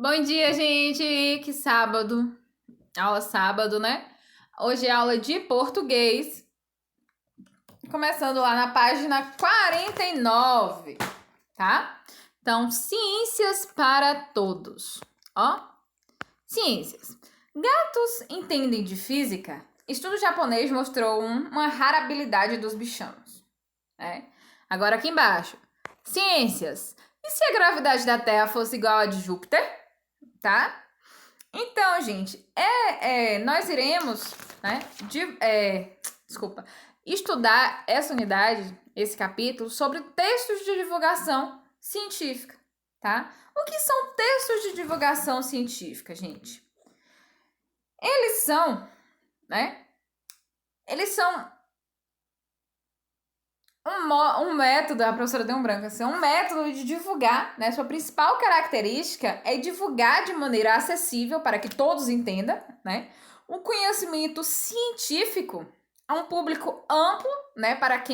Bom dia, gente! Que sábado. Aula sábado, né? Hoje é aula de português. Começando lá na página 49, tá? Então, ciências para todos. Ó, ciências. Gatos entendem de física? Estudo japonês mostrou uma rara habilidade dos bichanos, né? Agora aqui embaixo. Ciências. E se a gravidade da Terra fosse igual a de Júpiter? Tá? Então, gente, nós iremos, né, estudar essa unidade, esse capítulo, sobre textos de divulgação científica, tá? O que são textos de divulgação científica, gente? Eles são, né, eles são um método, a professora deu um branco assim, um método de divulgar, né? Sua principal característica é divulgar de maneira acessível para que todos entendam, né? O conhecimento científico a um público amplo, né? Para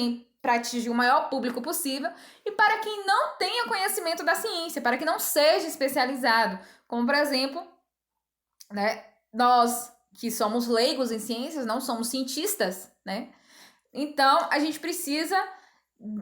atingir o maior público possível e para quem não tenha conhecimento da ciência, para que não seja especializado, como por exemplo, né? Nós que somos leigos em ciências, não somos cientistas, né? Então, a gente precisa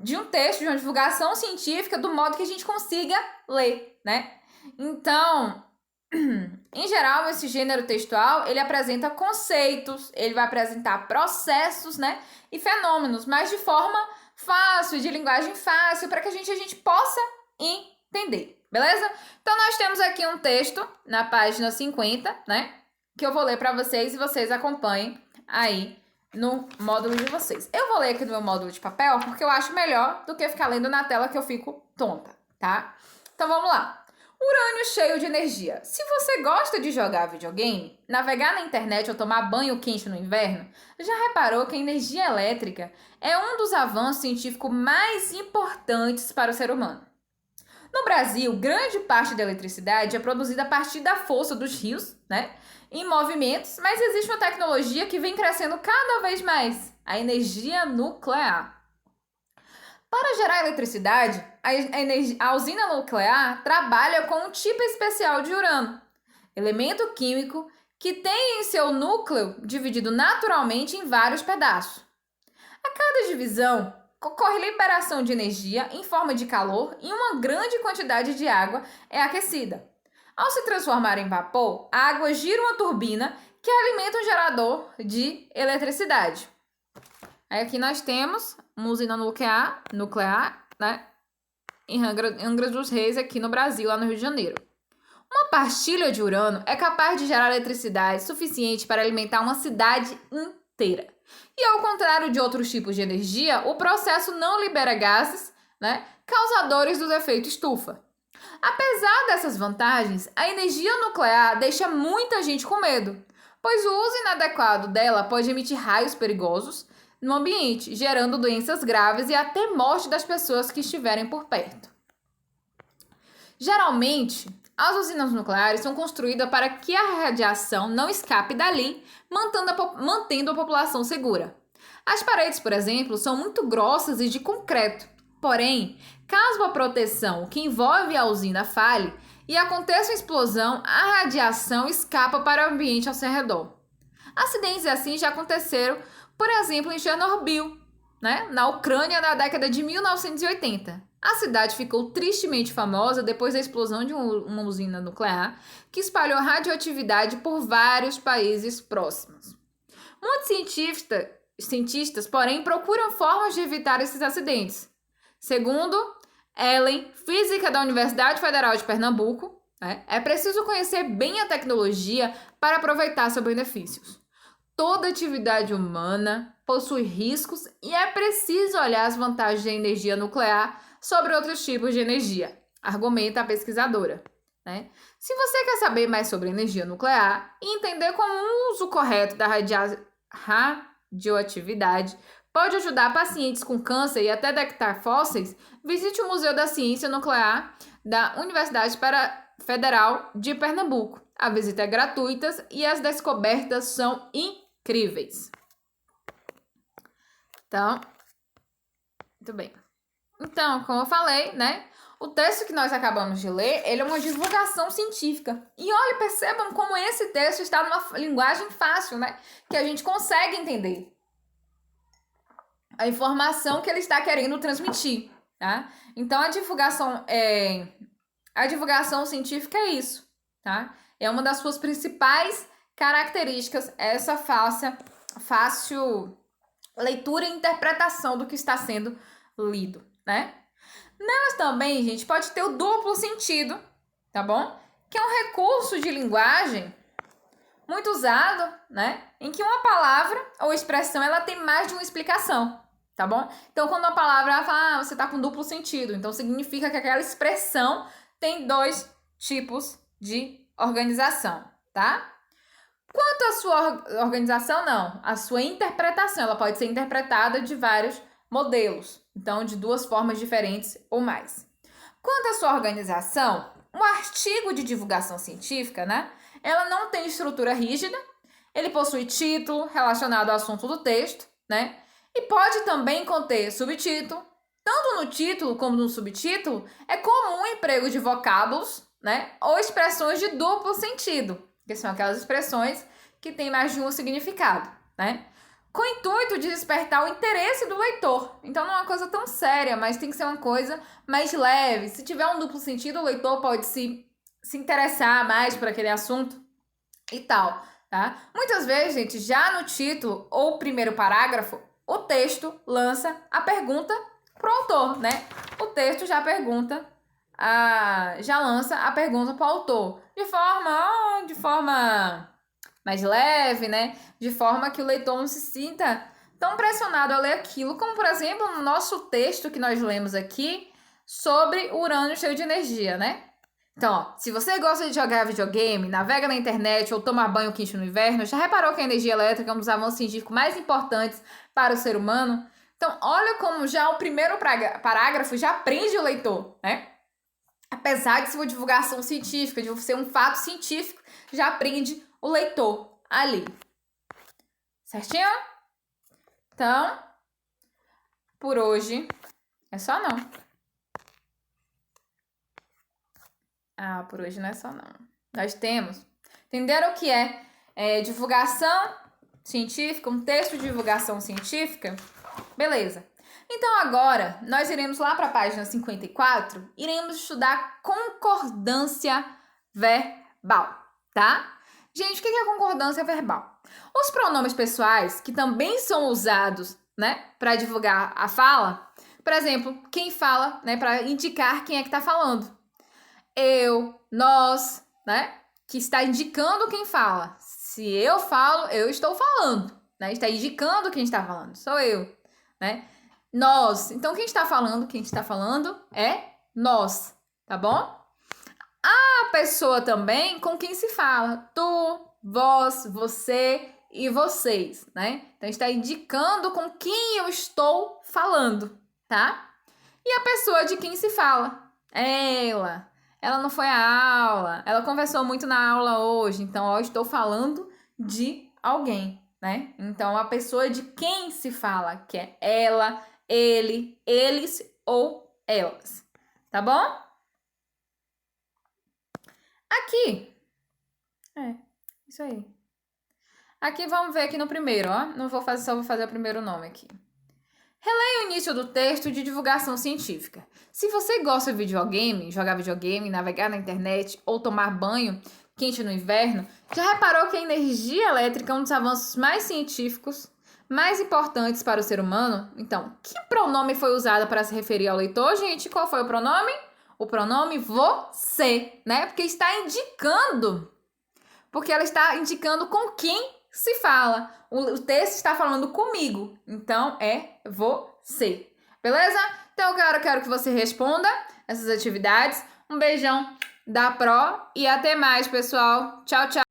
de um texto, de uma divulgação científica, do modo que a gente consiga ler, né? Então, em geral, esse gênero textual, ele apresenta conceitos, ele vai apresentar processos, né? E fenômenos, mas de forma fácil, de linguagem fácil, para que a gente possa entender, beleza? Então, nós temos aqui um texto na página 50, né? Que eu vou ler para vocês e vocês acompanhem aí no módulo de vocês. Eu vou ler aqui no meu módulo de papel porque eu acho melhor do que ficar lendo na tela que eu fico tonta, tá? Então vamos lá. Urânio cheio de energia. Se você gosta de jogar videogame, navegar na internet ou tomar banho quente no inverno, já reparou que a energia elétrica é um dos avanços científicos mais importantes para o ser humano. No Brasil, grande parte da eletricidade é produzida a partir da força dos rios, né? Em movimentos, mas existe uma tecnologia que vem crescendo cada vez mais, a energia nuclear. Para gerar eletricidade, a usina nuclear trabalha com um tipo especial de urânio, elemento químico que tem em seu núcleo dividido naturalmente em vários pedaços. A cada divisão, ocorre liberação de energia em forma de calor e uma grande quantidade de água é aquecida. Ao se transformar em vapor, a água gira uma turbina que alimenta um gerador de eletricidade. Aí aqui nós temos uma usina nuclear, né, em Angra dos Reis, aqui no Brasil, lá no Rio de Janeiro. Uma partilha de urânio é capaz de gerar eletricidade suficiente para alimentar uma cidade inteira. E ao contrário de outros tipos de energia, o processo não libera gases, né, causadores do efeito estufa. Apesar dessas vantagens, a energia nuclear deixa muita gente com medo, pois o uso inadequado dela pode emitir raios perigosos no ambiente, gerando doenças graves e até morte das pessoas que estiverem por perto. Geralmente, as usinas nucleares são construídas para que a radiação não escape dali, mantendo a população segura. As paredes, por exemplo, são muito grossas e de concreto. Porém, caso a proteção que envolve a usina falhe e aconteça uma explosão, a radiação escapa para o ambiente ao seu redor. Acidentes assim já aconteceram, por exemplo, em Chernobyl, né, na Ucrânia, na década de 1980. A cidade ficou tristemente famosa depois da explosão de uma usina nuclear que espalhou radioatividade por vários países próximos. Muitos cientistas, porém, procuram formas de evitar esses acidentes. Segundo Ellen, física da Universidade Federal de Pernambuco, é preciso conhecer bem a tecnologia para aproveitar seus benefícios. Toda atividade humana possui riscos e é preciso olhar as vantagens da energia nuclear sobre outros tipos de energia, argumenta a pesquisadora. Se você quer saber mais sobre energia nuclear e entender como o uso correto da radioatividade pode ajudar pacientes com câncer e até detectar fósseis, visite o Museu da Ciência Nuclear da Universidade Federal de Pernambuco. A visita é gratuita e as descobertas são incríveis. Então, muito bem. Então, como eu falei, né? O texto que nós acabamos de ler, ele é uma divulgação científica. E olha, percebam como esse texto está numa linguagem fácil, né? Que a gente consegue entender a informação que ele está querendo transmitir, tá? Então, a divulgação científica é isso, tá? É uma das suas principais características, essa fácil leitura e interpretação do que está sendo lido, né? Mas também, gente, pode ter o duplo sentido, tá bom? Que é um recurso de linguagem muito usado, né? Em que uma palavra ou expressão, ela tem mais de uma explicação, tá bom? Então, quando uma palavra fala, você tá com duplo sentido, então significa que aquela expressão tem dois tipos de organização, tá? Quanto à sua organização, não. A sua interpretação, ela pode ser interpretada de vários modelos, então de duas formas diferentes ou mais. Quanto à sua organização, um artigo de divulgação científica, né? Ela não tem estrutura rígida, ele possui título relacionado ao assunto do texto, né? E pode também conter subtítulo. Tanto no título como no subtítulo, é comum o emprego de vocábulos, né? Ou expressões de duplo sentido, que são aquelas expressões que têm mais de um significado, né? Com o intuito de despertar o interesse do leitor. Então não é uma coisa tão séria, mas tem que ser uma coisa mais leve. Se tiver um duplo sentido, o leitor pode se interessar mais por aquele assunto e tal, tá? Muitas vezes, gente, já no título ou primeiro parágrafo, o texto lança a pergunta pro autor, né? O texto já lança a pergunta pro autor de forma mais leve, né? De forma que o leitor não se sinta tão pressionado a ler aquilo, como, por exemplo, no nosso texto que nós lemos aqui sobre o urânio cheio de energia, né? Então, ó, se você gosta de jogar videogame, navega na internet ou tomar banho quente no inverno, já reparou que a energia elétrica é um dos avanços científicos mais importantes para o ser humano? Então, olha como já o primeiro parágrafo já prende o leitor, né? Apesar de ser uma divulgação científica, de ser um fato científico, já prende o leitor ali. Certinho? Então, por hoje é só não. Por hoje não é só não. Nós temos. Entenderam o que é divulgação científica, um texto de divulgação científica? Beleza. Então agora nós iremos lá para a página 54, iremos estudar concordância verbal, tá? Gente, o que é concordância verbal? Os pronomes pessoais, que também são usados, né, para divulgar a fala, por exemplo, quem fala, né, para indicar quem é que está falando. Eu, nós, né, que está indicando quem fala. Se eu falo, eu estou falando, né? Está indicando quem está falando, sou eu, né? Nós. Então, quem está falando é nós, tá bom? A pessoa também com quem se fala. Tu, vós, você e vocês, né? Então, está indicando com quem eu estou falando, tá? E a pessoa de quem se fala. Ela não foi à aula. Ela conversou muito na aula hoje. Então, ó, eu estou falando de alguém, né? Então, a pessoa de quem se fala, que é ela, ele, eles ou elas. Tá bom? Aqui. Isso aí. Aqui vamos ver aqui no primeiro, ó. Não vou fazer, só vou fazer o primeiro nome aqui. Releia o início do texto de divulgação científica. Se você gosta de videogame, jogar videogame, navegar na internet ou tomar banho quente no inverno, já reparou que a energia elétrica é um dos avanços mais científicos, mais importantes para o ser humano? Então, que pronome foi usado para se referir ao leitor, gente? Qual foi o pronome? O pronome você, né? Porque está indicando. Porque ela está indicando com quem se fala. O texto está falando comigo. Então, é você. Beleza? Então, eu quero que você responda essas atividades. Um beijão da Pro e até mais, pessoal. Tchau, tchau.